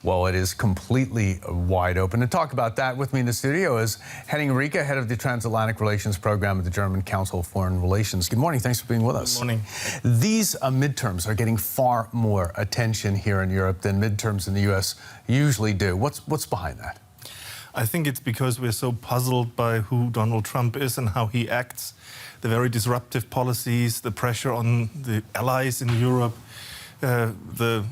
Well, it is completely wide open. To talk about that with me in the studio is Henning Rieke, head of the Transatlantic Relations Program at the German Council of Foreign Relations. Good morning. Thanks for being with us. Good morning. These midterms are getting far more attention here in Europe than midterms in the U.S. usually do. What's behind that? I think it's because we're so puzzled by who Donald Trump is and how he acts, the very disruptive policies, the pressure on the allies in Europe, the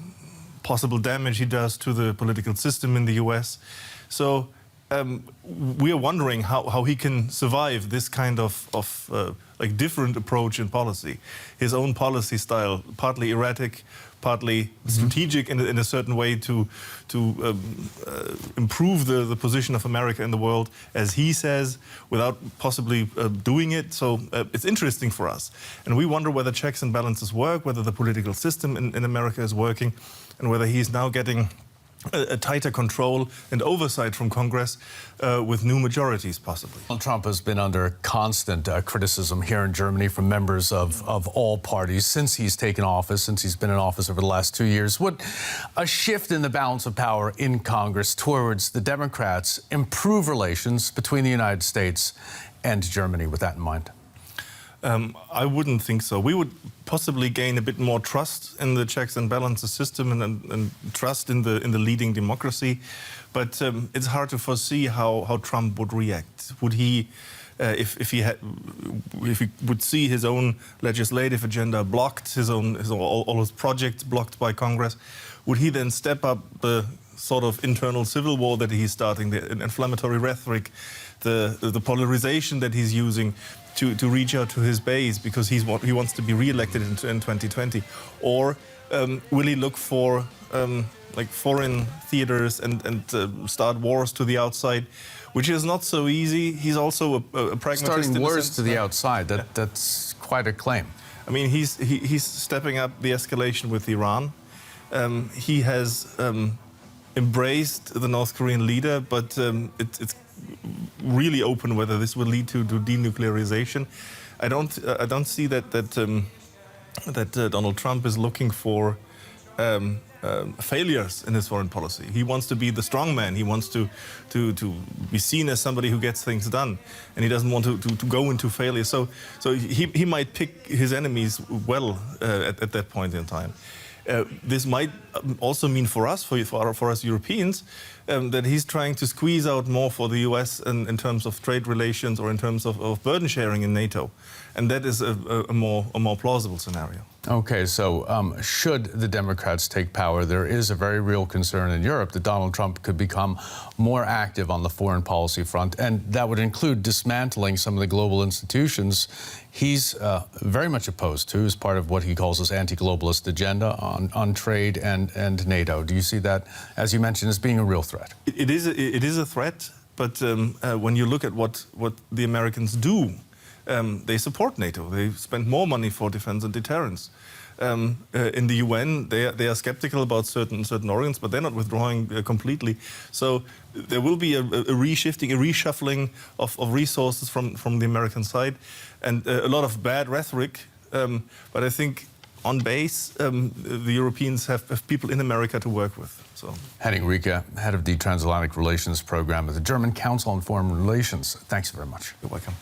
possible damage he does to the political system in the US. So we are wondering how he can survive this kind of like different approach in policy. His own policy style, partly erratic, partly strategic in a certain way to improve the position of America in the world, as he says, without possibly doing it. So it's interesting for us. And we wonder whether checks and balances work, whether the political system in America is working, and whether he's now getting a tighter control and oversight from Congress with new majorities, possibly. Donald Trump has been under constant criticism here in Germany from members of all parties since he's taken office, since he's been in office over the last 2 years. Would a shift in the balance of power in Congress towards the Democrats improve relations between the United States and Germany with that in mind? I wouldn't think so. We would possibly gain a bit more trust in the checks and balances system and trust in the leading democracy, but it's hard to foresee how Trump would react. Would he, if he would see his own legislative agenda blocked, all his projects blocked by Congress, would he then step up the sort of internal civil war that he's starting, the inflammatory rhetoric, the polarization that he's using to reach out to his base because he wants to be re-elected in 2020? Or will he look for like foreign theaters and start wars to the outside, which is not so easy? He's also a pragmatist. Starting wars to the outside, that's quite a claim. I mean, he's stepping up the escalation with Iran. He has embraced the North Korean leader, but it's really open whether this will lead to denuclearization. I don't see that Donald Trump is looking for failures in his foreign policy. He wants to be the strong man. He wants to be seen as somebody who gets things done, and he doesn't want to go into failure. So he might pick his enemies well at that point in time. This might also mean for us, for us Europeans, that he's trying to squeeze out more for the US in terms of trade relations or in terms of burden sharing in NATO. And that is a more plausible scenario. Okay, so should the Democrats take power, there is a very real concern in Europe that Donald Trump could become more active on the foreign policy front, and that would include dismantling some of the global institutions he's very much opposed to as part of what he calls his anti-globalist agenda on trade and NATO. Do you see that, as you mentioned, as being a real threat? It is a threat, but when you look at what the Americans do, they support NATO. They spend more money for defense and deterrence. In the UN, they are skeptical about certain organs, but they're not withdrawing completely. So there will be a reshifting, a reshuffling of resources from the American side, and a lot of bad rhetoric. But I think on base, the Europeans have people in America to work with. So. Henning Rieke, head of the Transatlantic Relations Program at the German Council on Foreign Relations. Thanks very much. You're welcome.